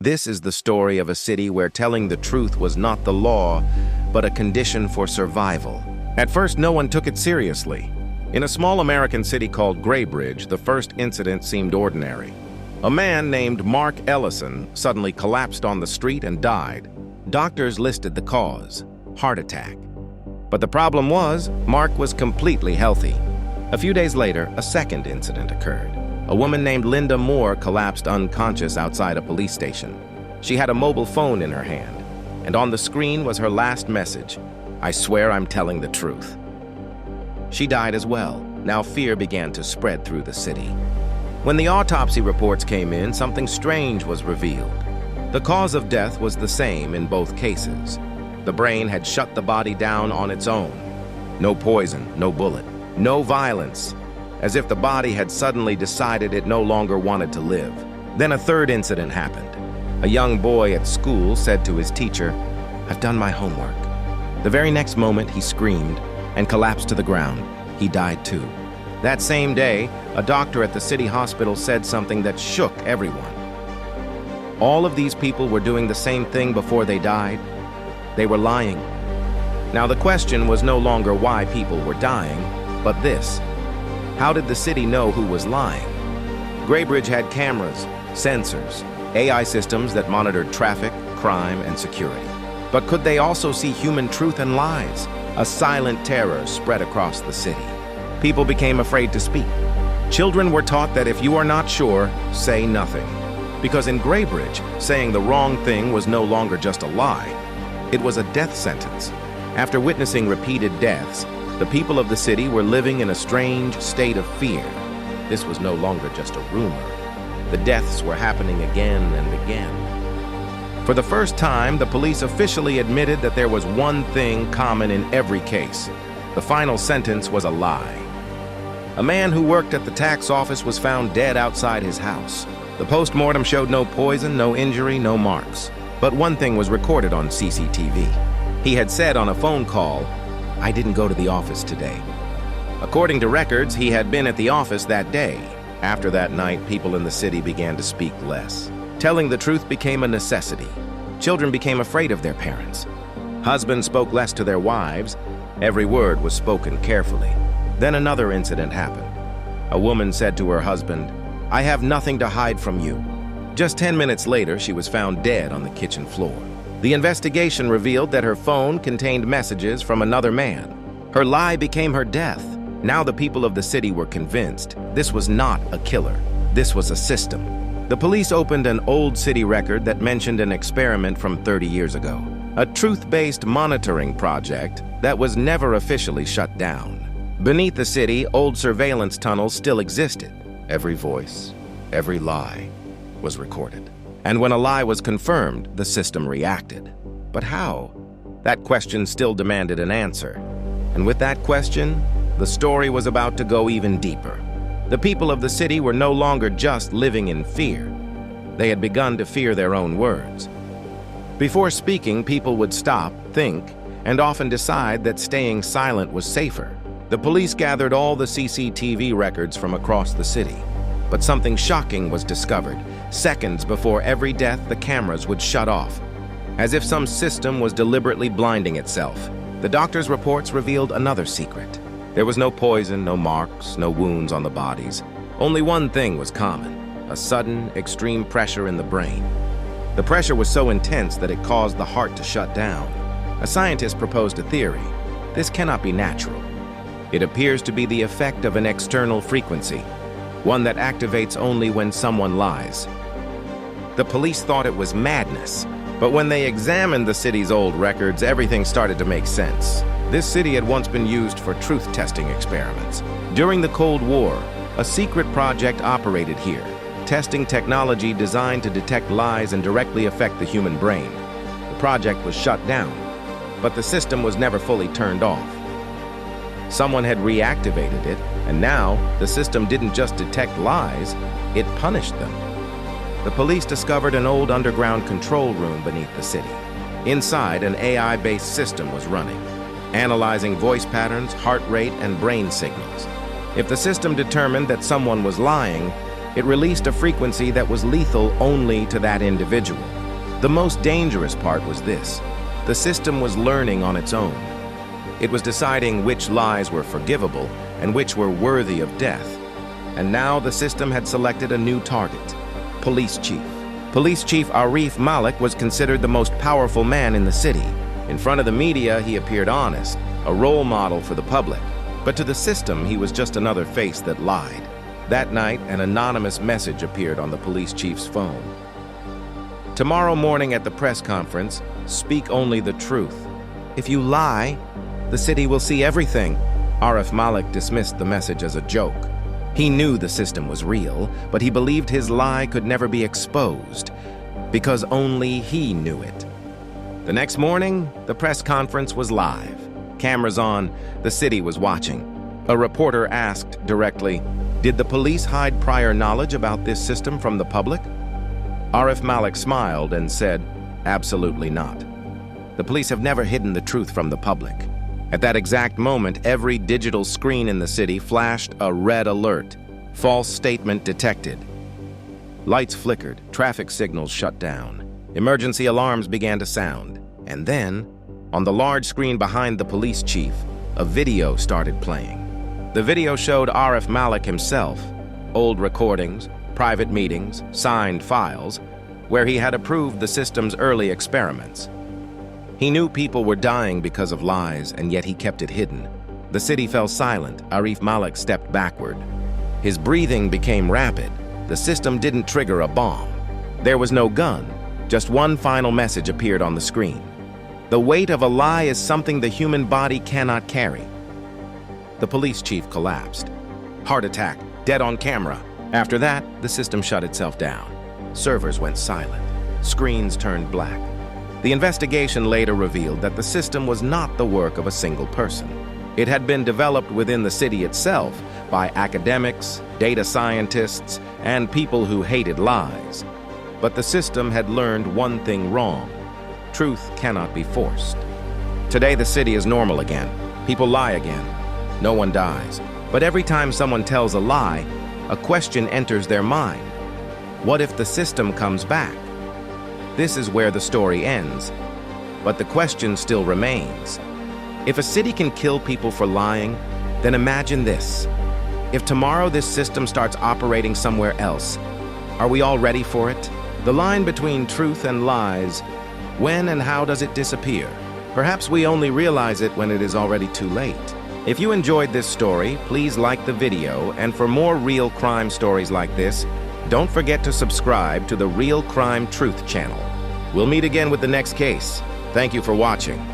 This is the story of a city where telling the truth was not the law, but a condition for survival. At first, no one took it seriously. In a small American city called Graybridge, the first incident seemed ordinary. A man named Mark Ellison suddenly collapsed on the street and died. Doctors listed the cause: heart attack. But the problem was, Mark was completely healthy. A few days later, a second incident occurred. A woman named Linda Moore collapsed unconscious outside a police station. She had a mobile phone in her hand, and on the screen was her last message: "I swear I'm telling the truth." She died as well. Now fear began to spread through the city. When the autopsy reports came in, something strange was revealed. The cause of death was the same in both cases. The brain had shut the body down on its own. No poison, no bullet, no violence, as if the body had suddenly decided it no longer wanted to live. Then a third incident happened. A young boy at school said to his teacher, "I've done my homework." The very next moment, he screamed and collapsed to the ground. He died too. That same day, a doctor at the city hospital said something that shook everyone. All of these people were doing the same thing before they died. They were lying. Now the question was no longer why people were dying, but this: how did the city know who was lying? Graybridge had cameras, sensors, AI systems that monitored traffic, crime, and security. But could they also see human truth and lies? A silent terror spread across the city. People became afraid to speak. Children were taught that if you are not sure, say nothing. Because in Graybridge, saying the wrong thing was no longer just a lie. It was a death sentence. After witnessing repeated deaths, the people of the city were living in a strange state of fear. This was no longer just a rumor. The deaths were happening again and again. For the first time, the police officially admitted that there was one thing common in every case. The final sentence was a lie. A man who worked at the tax office was found dead outside his house. The post-mortem showed no poison, no injury, no marks. But one thing was recorded on CCTV. He had said on a phone call, "I didn't go to the office today." According to records, he had been at the office that day. After that night, people in the city began to speak less. Telling the truth became a necessity. Children became afraid of their parents. Husbands spoke less to their wives. Every word was spoken carefully. Then another incident happened. A woman said to her husband, "I have nothing to hide from you." Just 10 minutes later, she was found dead on the kitchen floor. The investigation revealed that her phone contained messages from another man. Her lie became her death. Now the people of the city were convinced this was not a killer. This was a system. The police opened an old city record that mentioned an experiment from 30 years ago. A truth-based monitoring project that was never officially shut down. Beneath the city, old surveillance tunnels still existed. Every voice, every lie was recorded. And when a lie was confirmed, the system reacted. But how? That question still demanded an answer. And with that question, the story was about to go even deeper. The people of the city were no longer just living in fear. They had begun to fear their own words. Before speaking, people would stop, think, and often decide that staying silent was safer. The police gathered all the CCTV records from across the city. But something shocking was discovered. Seconds before every death, the cameras would shut off, as if some system was deliberately blinding itself. The doctor's reports revealed another secret. There was no poison, no marks, no wounds on the bodies. Only one thing was common: a sudden, extreme pressure in the brain. The pressure was so intense that it caused the heart to shut down. A scientist proposed a theory. This cannot be natural. It appears to be the effect of an external frequency, one that activates only when someone lies. The police thought it was madness, but when they examined the city's old records, everything started to make sense. This city had once been used for truth-testing experiments. During the Cold War, a secret project operated here, testing technology designed to detect lies and directly affect the human brain. The project was shut down, but the system was never fully turned off. Someone had reactivated it, and now the system didn't just detect lies, it punished them. The police discovered an old underground control room beneath the city. Inside, an AI-based system was running, analyzing voice patterns, heart rate, and brain signals. If the system determined that someone was lying, It released a frequency that was lethal only to that individual. The most dangerous part was this: the system was learning on its own. It was deciding which lies were forgivable and which were worthy of death. And now the system had selected a new target: police chief. Police Chief Arif Malik was considered the most powerful man in the city. In front of the media, he appeared honest, a role model for the public. But to the system, he was just another face that lied. That night, an anonymous message appeared on the police chief's phone. Tomorrow morning at the press conference, speak only the truth. If you lie, the city will see everything. Arif Malik dismissed the message as a joke. He knew the system was real, but he believed his lie could never be exposed, because only he knew it. The next morning, the press conference was live. Cameras on, the city was watching. A reporter asked directly, "Did the police hide prior knowledge about this system from the public?" Arif Malik smiled and said, "Absolutely not. The police have never hidden the truth from the public." At that exact moment, every digital screen in the city flashed a red alert. False statement detected. Lights flickered, traffic signals shut down. Emergency alarms began to sound. And then, on the large screen behind the police chief, a video started playing. The video showed Arif Malik himself, old recordings, private meetings, signed files, where he had approved the system's early experiments. He knew people were dying because of lies, and yet he kept it hidden. The city fell silent. Arif Malik stepped backward. His breathing became rapid. The system didn't trigger a bomb. There was no gun. Just one final message appeared on the screen. The weight of a lie is something the human body cannot carry. The police chief collapsed. Heart attack, dead on camera. After that, the system shut itself down. Servers went silent. Screens turned black. The investigation later revealed that the system was not the work of a single person. It had been developed within the city itself by academics, data scientists, and people who hated lies. But the system had learned one thing wrong: truth cannot be forced. Today, the city is normal again. People lie again. No one dies. But every time someone tells a lie, a question enters their mind. What if the system comes back? This is where the story ends. But the question still remains. If a city can kill people for lying, then imagine this. If tomorrow this system starts operating somewhere else, are we all ready for it? The line between truth and lies, when and how does it disappear? Perhaps we only realize it when it is already too late. If you enjoyed this story, please like the video, and for more real crime stories like this, don't forget to subscribe to the Real Crime Truth channel. We'll meet again with the next case. Thank you for watching.